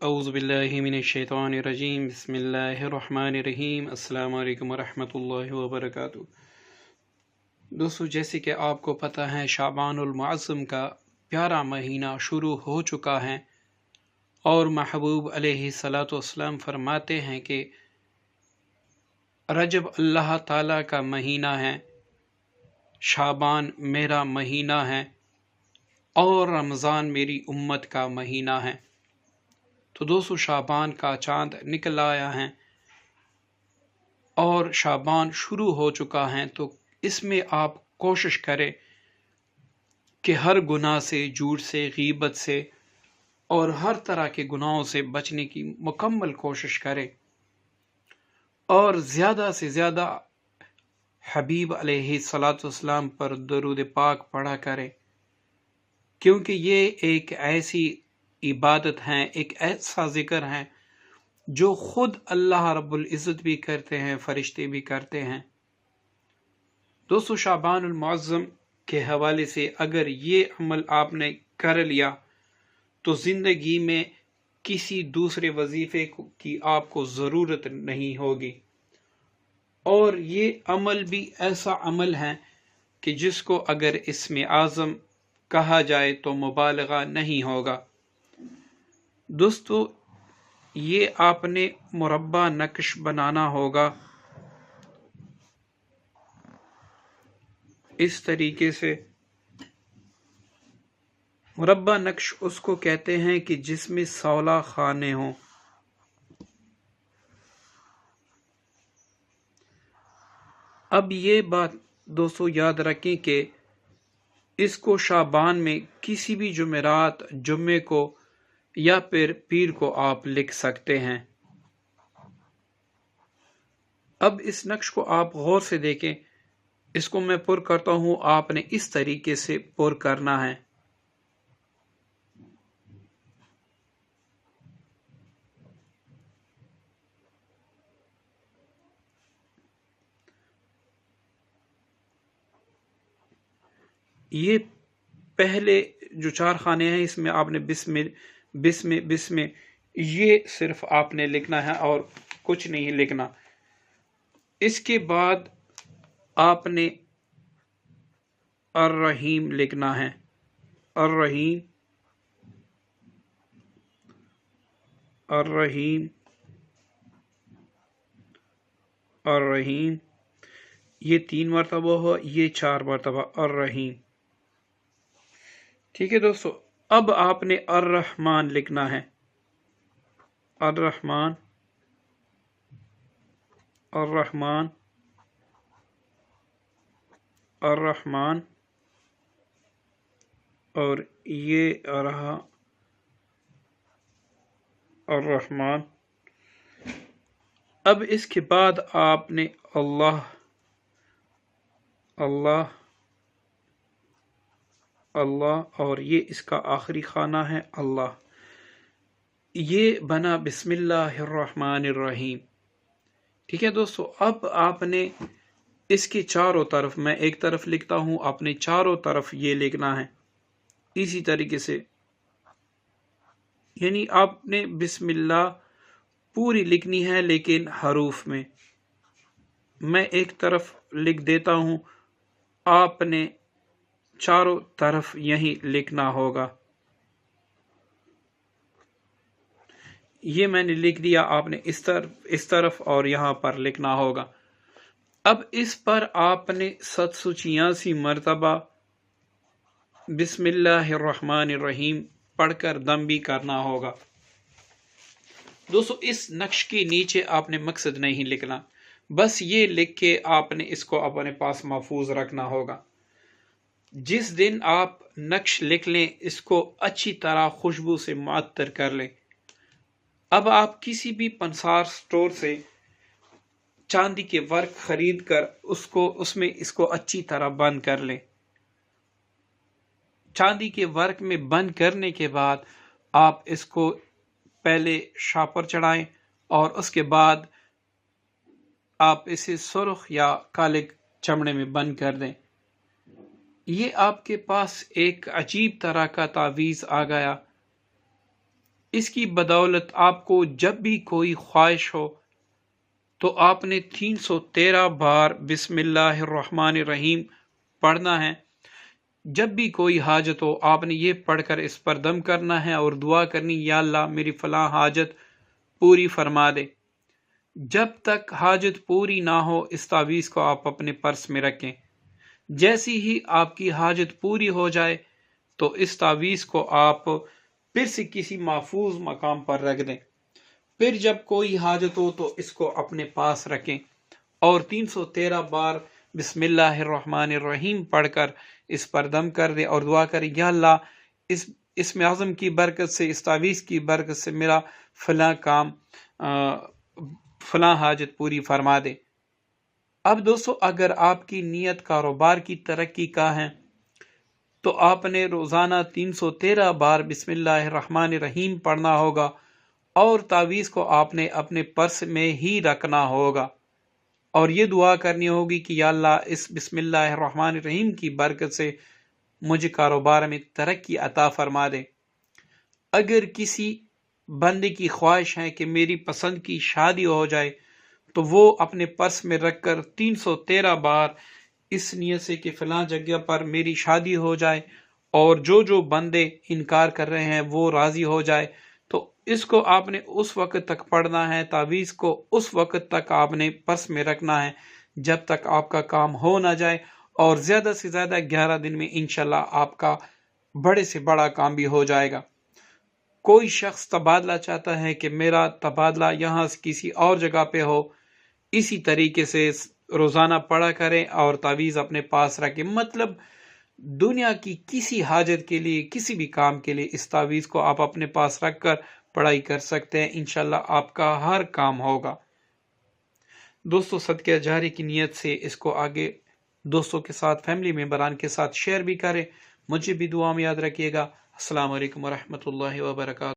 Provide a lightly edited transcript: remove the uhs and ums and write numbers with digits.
اعوذ باللہ من الشیطان الرجیم بسم اللہ الرحمن الرحیم السلام علیکم ورحمۃ اللہ وبرکاتہ۔ دوستو، جیسے کہ آپ کو پتہ ہے شعبان المعظم کا پیارا مہینہ شروع ہو چکا ہے، اور محبوب علیہ الصلاۃ والسلام فرماتے ہیں کہ رجب اللہ تعالیٰ کا مہینہ ہے، شعبان میرا مہینہ ہے، اور رمضان میری امت کا مہینہ ہے۔ تو دوستو، شعبان کا چاند نکل آیا ہے اور شعبان شروع ہو چکا ہے، تو اس میں آپ کوشش کریں کہ ہر گناہ سے، جھوٹ سے، غیبت سے اور ہر طرح کے گناہوں سے بچنے کی مکمل کوشش کریں، اور زیادہ سے زیادہ حبیب علیہ الصلاۃ والسلام پر درود پاک پڑھا کریں، کیونکہ یہ ایک ایسی عبادت ہے، ایک ایسا ذکر ہے جو خود اللہ رب العزت بھی کرتے ہیں، فرشتے بھی کرتے ہیں۔ دوستو، شعبان المعظم کے حوالے سے اگر یہ عمل آپ نے کر لیا تو زندگی میں کسی دوسرے وظیفے کی آپ کو ضرورت نہیں ہوگی، اور یہ عمل بھی ایسا عمل ہے کہ جس کو اگر اسم اعظم کہا جائے تو مبالغہ نہیں ہوگا۔ دوستو، یہ آپ نے مربع نقش بنانا ہوگا اس طریقے سے۔ مربع نقش اس کو کہتے ہیں کہ جس میں 16 خانے ہوں۔ اب یہ بات دوستو یاد رکھیں کہ اس کو شعبان میں کسی بھی جمعرات، جمعے کو یا پھر پیر کو آپ لکھ سکتے ہیں۔ اب اس نقش کو آپ غور سے دیکھیں، اس کو میں پر کرتا ہوں، آپ نے اس طریقے سے پر کرنا ہے۔ یہ پہلے جو 4 خانے ہیں اس میں آپ نے بسم یہ صرف آپ نے لکھنا ہے اور کچھ نہیں لکھنا۔ اس کے بعد آپ نے الرحیم لکھنا ہے، الرحیم الرحیم الرحیم، یہ 3 مرتبہ ہو، یہ 4 مرتبہ الرحیم۔ ٹھیک ہے دوستو، اب آپ نے الرحمن لکھنا ہے، الرحمن الرحمن الرحمن، اور یہ رہا الرحمن۔ اب اس کے بعد آپ نے اللہ اللہ اللہ، اور یہ اس کا آخری خانہ ہے اللہ۔ یہ بنا بسم اللہ الرحمن الرحیم۔ ٹھیک ہے دوستو، اب آپ نے اس کے چاروں طرف، میں ایک طرف لکھتا ہوں، آپ نے چاروں طرف یہ لکھنا ہے اسی طریقے سے، یعنی آپ نے بسم اللہ پوری لکھنی ہے لیکن حروف میں ایک طرف لکھ دیتا ہوں، آپ نے چاروں طرف یہی لکھنا ہوگا۔ یہ میں نے لکھ دیا، آپ نے اس طرف اور یہاں پر لکھنا ہوگا۔ اب اس پر آپ نے 786 مرتبہ بسم اللہ الرحمن الرحیم پڑھ کر دم بھی کرنا ہوگا۔ دوستو، اس نقش کے نیچے آپ نے مقصد نہیں لکھنا، بس یہ لکھ کے آپ نے اس کو اپنے پاس محفوظ رکھنا ہوگا۔ جس دن آپ نقش لکھ لیں، اس کو اچھی طرح خوشبو سے معطر کر لیں۔ اب آپ کسی بھی پنسار سٹور سے چاندی کے ورق خرید کر اس میں اس کو اچھی طرح بند کر لیں۔ چاندی کے ورق میں بند کرنے کے بعد آپ اس کو پہلے شاپر چڑھائیں، اور اس کے بعد آپ اسے سرخ یا کالے چمڑے میں بند کر دیں۔ یہ آپ کے پاس ایک عجیب طرح کا تعویذ آ گیا، اس کی بدولت آپ کو جب بھی کوئی خواہش ہو تو آپ نے 313 بار بسم اللہ الرحمن الرحیم پڑھنا ہے۔ جب بھی کوئی حاجت ہو آپ نے یہ پڑھ کر اس پر دم کرنا ہے اور دعا کرنی، یا اللہ میری فلاں حاجت پوری فرما دے۔ جب تک حاجت پوری نہ ہو اس تعویذ کو آپ اپنے پرس میں رکھیں۔ جیسی ہی آپ کی حاجت پوری ہو جائے تو اس تعویذ کو آپ پھر سے کسی محفوظ مقام پر رکھ دیں۔ پھر جب کوئی حاجت ہو تو اس کو اپنے پاس رکھیں اور 313 بار بسم اللہ الرحمن الرحیم پڑھ کر اس پر دم کر دیں اور دعا کریں، یا اللہ اس اسم اعظم کی برکت سے، اس تعویذ کی برکت سے میرا فلاں کام فلاں حاجت پوری فرما دے۔ اب دوستو، اگر آپ کی نیت کاروبار کی ترقی کا ہے تو آپ نے روزانہ 313 بار بسم اللہ الرحمن الرحیم پڑھنا ہوگا اور تعویذ کو آپ نے اپنے پرس میں ہی رکھنا ہوگا اور یہ دعا کرنی ہوگی کہ یا اللہ اس بسم اللہ الرحمن الرحیم کی برکت سے مجھے کاروبار میں ترقی عطا فرما دے۔ اگر کسی بندے کی خواہش ہے کہ میری پسند کی شادی ہو جائے تو وہ اپنے پرس میں رکھ کر 313 بار اس نیت سے کہ فلاں جگہ پر میری شادی ہو جائے اور جو بندے انکار کر رہے ہیں وہ راضی ہو جائے، تو اس کو آپ نے اس وقت تک پڑھنا ہے، تعویذ کو اس وقت تک آپ نے پرس میں رکھنا ہے جب تک آپ کا کام ہو نہ جائے، اور زیادہ سے زیادہ 11 دن میں انشاءاللہ آپ کا بڑے سے بڑا کام بھی ہو جائے گا۔ کوئی شخص تبادلہ چاہتا ہے کہ میرا تبادلہ یہاں سے کسی اور جگہ پہ ہو، اسی طریقے سے روزانہ پڑھا کریں اور تعویذ اپنے پاس رکھیں، مطلب دنیا کی کسی حاجت کے لیے، کسی بھی کام کے لیے اس تعویذ کو آپ اپنے پاس رکھ کر پڑھائی کر سکتے ہیں، انشاءاللہ آپ کا ہر کام ہوگا۔ دوستو، صدقہ جاری کی نیت سے اس کو آگے دوستوں کے ساتھ، فیملی ممبران کے ساتھ شیئر بھی کریں۔ مجھے بھی دعا میں یاد رکھیے گا۔ السلام علیکم ورحمۃ اللہ وبرکاتہ۔